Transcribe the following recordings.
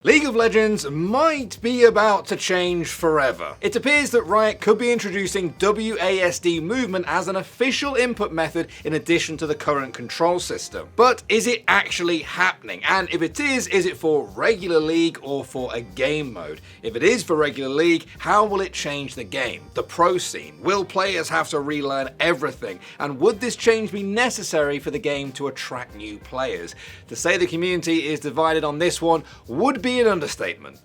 League of Legends might be about to change forever. It appears that Riot could be introducing WASD movement as an official input method in addition to the current control system. But is it actually happening? And if it is it for regular League or for a game mode? If it is for regular League, how will it change the game? The pro scene? Will players have to relearn everything? And would this change be necessary for the game to attract new players? To say the community is divided on this one would be an understatement.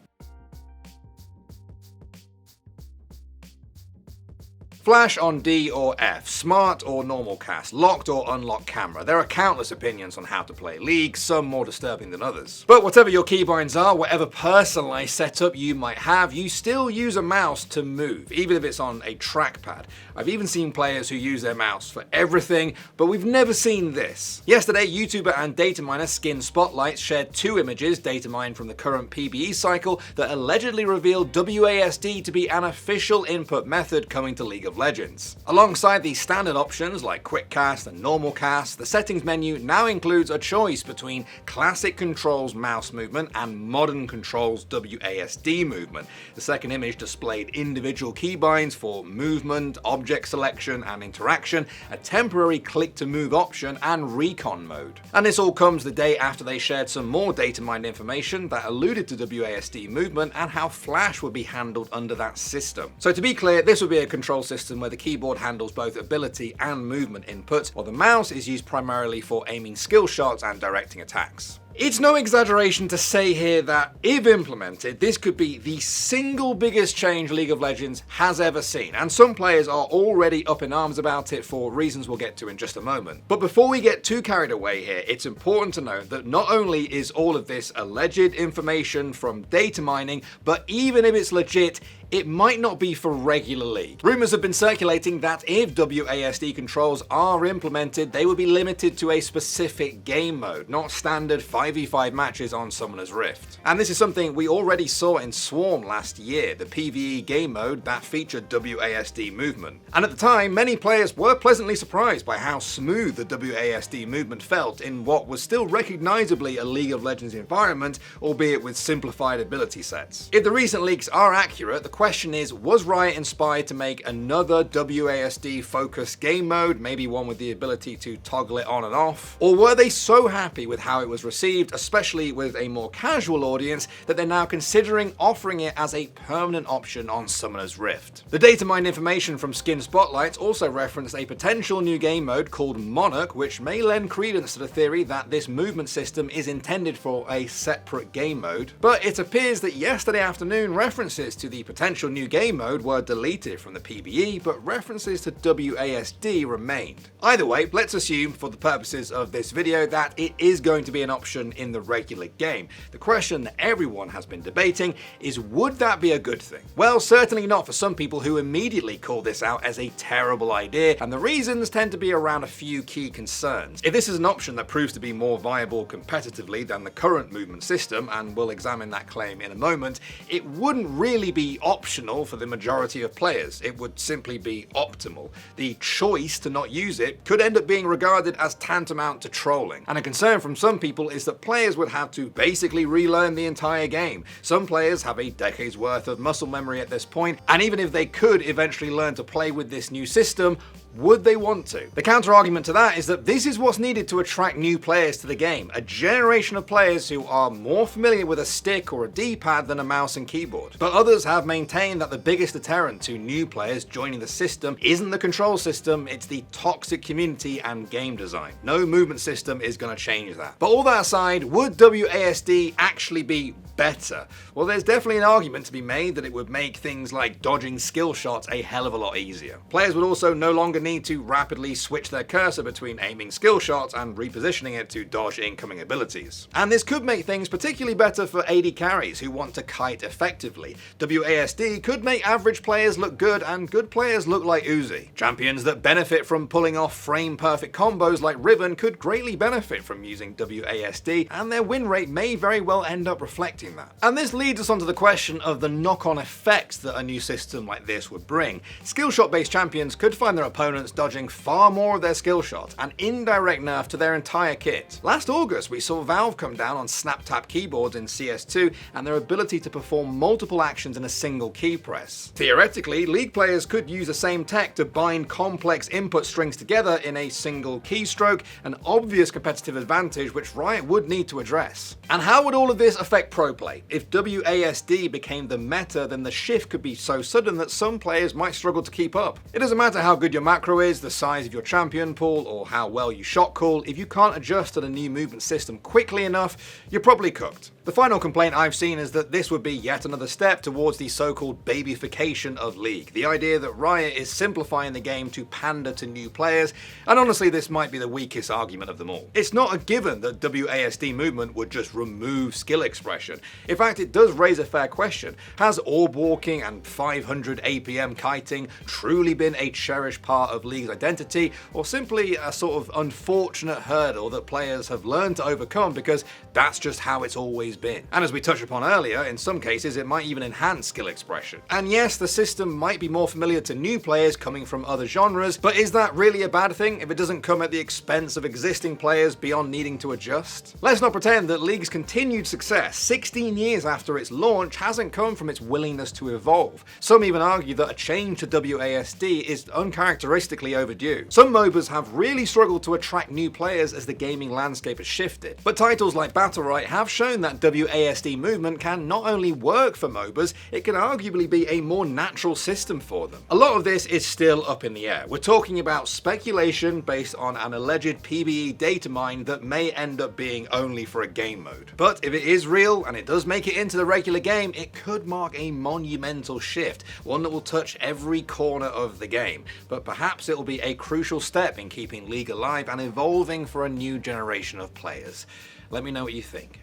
Flash on D or F, smart or normal cast, locked or unlocked camera. There are countless opinions on how to play League, some more disturbing than others. But whatever your keybinds are, whatever personalized setup you might have, you still use a mouse to move, even if it's on a trackpad. I've even seen players who use their mouse for everything, but we've never seen this. Yesterday, YouTuber and data miner Skin Spotlight shared two images data mined from the current PBE cycle that allegedly revealed WASD to be an official input method coming to League of Legends. Alongside the standard options like quick cast and normal cast, the settings menu now includes a choice between classic controls mouse movement and modern controls WASD movement. The second image displayed individual keybinds for movement, object selection and interaction, a temporary click to move option and recon mode. And this all comes the day after they shared some more data mined information that alluded to WASD movement and how Flash would be handled under that system. So to be clear, this would be a control system where the keyboard handles both ability and movement input, while the mouse is used primarily for aiming skill shots and directing attacks. It's no exaggeration to say here that, if implemented, this could be the single biggest change League of Legends has ever seen, and some players are already up in arms about it for reasons we'll get to in just a moment. But before we get too carried away here, it's important to note that not only is all of this alleged information from data mining, but even if it's legit, it might not be for regular League. Rumors have been circulating that if WASD controls are implemented, they will be limited to a specific game mode, not standard 5v5 matches on Summoner's Rift. And this is something we already saw in Swarm last year, the PvE game mode that featured WASD movement. And at the time, many players were pleasantly surprised by how smooth the WASD movement felt in what was still recognizably a League of Legends environment, albeit with simplified ability sets. If the recent leaks are accurate, the question is, was Riot inspired to make another WASD focused game mode, maybe one with the ability to toggle it on and off? Or were they so happy with how it was received, especially with a more casual audience, that they're now considering offering it as a permanent option on Summoner's Rift? The data mined information from Skin Spotlight also referenced a potential new game mode called Monarch, which may lend credence to the theory that this movement system is intended for a separate game mode. But it appears that yesterday afternoon references to the potential new game mode were deleted from the PBE, but references to WASD remained. Either way, let's assume for the purposes of this video that it is going to be an option in the regular game. The question that everyone has been debating is, would that be a good thing? Well, certainly not for some people who immediately call this out as a terrible idea, and the reasons tend to be around a few key concerns. If this is an option that proves to be more viable competitively than the current movement system, and we'll examine that claim in a moment, it wouldn't really be optional for the majority of players. It would simply be optimal. The choice to not use it could end up being regarded as tantamount to trolling. And a concern from some people is that players would have to basically relearn the entire game. Some players have a decade's worth of muscle memory at this point, and even if they could eventually learn to play with this new system, would they want to? The counter-argument to that is that this is what's needed to attract new players to the game, a generation of players who are more familiar with a stick or a D-pad than a mouse and keyboard. But others have maintained that the biggest deterrent to new players joining the system isn't the control system, it's the toxic community and game design. No movement system is going to change that. But all that aside, would WASD actually be better? Well, there's definitely an argument to be made that it would make things like dodging skill shots a hell of a lot easier. Players would also no longer need to rapidly switch their cursor between aiming skill shots and repositioning it to dodge incoming abilities. And this could make things particularly better for AD carries who want to kite effectively. WASD could make average players look good and good players look like Uzi. Champions that benefit from pulling off frame-perfect combos like Riven could greatly benefit from using WASD, and their win rate may very well end up reflecting that. And this leads us onto the question of the knock-on effects that a new system like this would bring. Skill shot-based champions could find their opponents opponents dodging far more of their skill shots, an indirect nerf to their entire kit. Last August, we saw Valve come down on snap-tap keyboards in CS2 and their ability to perform multiple actions in a single key press. Theoretically, League players could use the same tech to bind complex input strings together in a single keystroke, an obvious competitive advantage which Riot would need to address. And how would all of this affect pro play? If WASD became the meta, then the shift could be so sudden that some players might struggle to keep up. It doesn't matter how good your macro is, the size of your champion pool, or how well you shot call, if you can't adjust to the new movement system quickly enough, you're probably cooked. The final complaint I've seen is that this would be yet another step towards the so-called babyfication of League, the idea that Riot is simplifying the game to pander to new players, and honestly this might be the weakest argument of them all. It's not a given that WASD movement would just remove skill expression. In fact, it does raise a fair question. Has orb walking and 500 APM kiting truly been a cherished part of League's identity, or simply a sort of unfortunate hurdle that players have learned to overcome because that's just how it's always been? And as we touched upon earlier, in some cases it might even enhance skill expression. And yes, the system might be more familiar to new players coming from other genres, but is that really a bad thing if it doesn't come at the expense of existing players beyond needing to adjust? Let's not pretend that League's continued success 16 years after its launch hasn't come from its willingness to evolve. Some even argue that a change to WASD is uncharacteristically overdue. Some MOBAs have really struggled to attract new players as the gaming landscape has shifted, but titles like Battle Royale have shown that WASD movement can not only work for MOBAs, it can arguably be a more natural system for them. A lot of this is still up in the air. We're talking about speculation based on an alleged PBE data mine that may end up being only for a game mode. But if it is real and it does make it into the regular game, it could mark a monumental shift, one that will touch every corner of the game. But perhaps it will be a crucial step in keeping League alive and evolving for a new generation of players. Let me know what you think.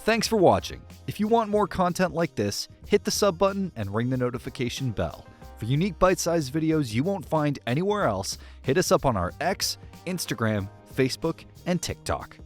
Thanks for watching. If you want more content like this, hit the sub button and ring the notification bell. For unique bite-sized videos you won't find anywhere else, hit us up on our X, Instagram, Facebook, and TikTok.